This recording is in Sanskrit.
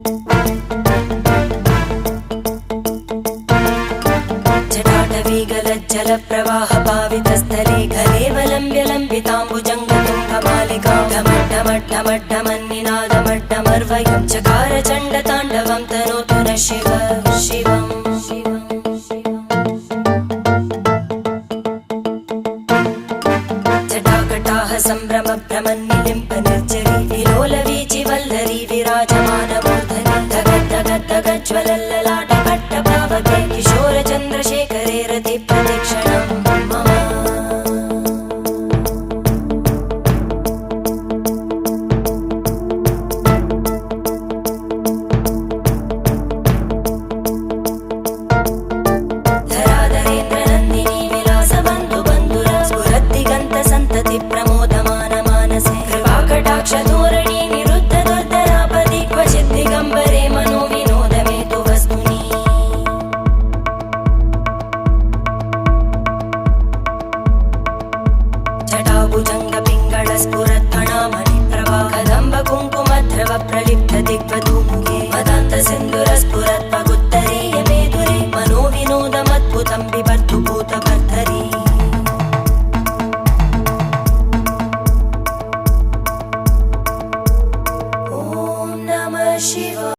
जटाटवीगलज्जलप्रवाहपावितस्थले कलेवलम्ब्य लम्बिताम्बुजङ्गतुङ्गमालिकां ढमड्ढमड्ढमड्ढमन्निनादमड्ढमर्वयं चकार चण्डताण्डवं तनोतु नः शिव शिवम् जटाकटाह सम्भ्रम भ्रमन्निलिम्ब निर्जरी विलोलवीचि वल्लरी विराजमानमूर्धनि धगद्धगद्धगज्ज्वलल्ललाटकट्टपावके किशोरचन्द्रशेखरे रति प्रदक्षिणं मम धराधरेन्द्रनन्दिनी विलासबन्धु बन्धुर स्फुरद्दिगन्त सन्तति प्रमोदमान मानसे कृपाकटाक्षधोरणी निरुद्ध दुर्धरापदि क्वचित् दिगम्बरे मनो विनोदमेतु वस्तुनि जटाभुजङ्ग पिङ्गळ स्फुरत्फणामणिप्रभा कदम्ब कुङ्कुमद्रव प्रलिप्त दिग्वधूमुखे मदान्त सिन्दुर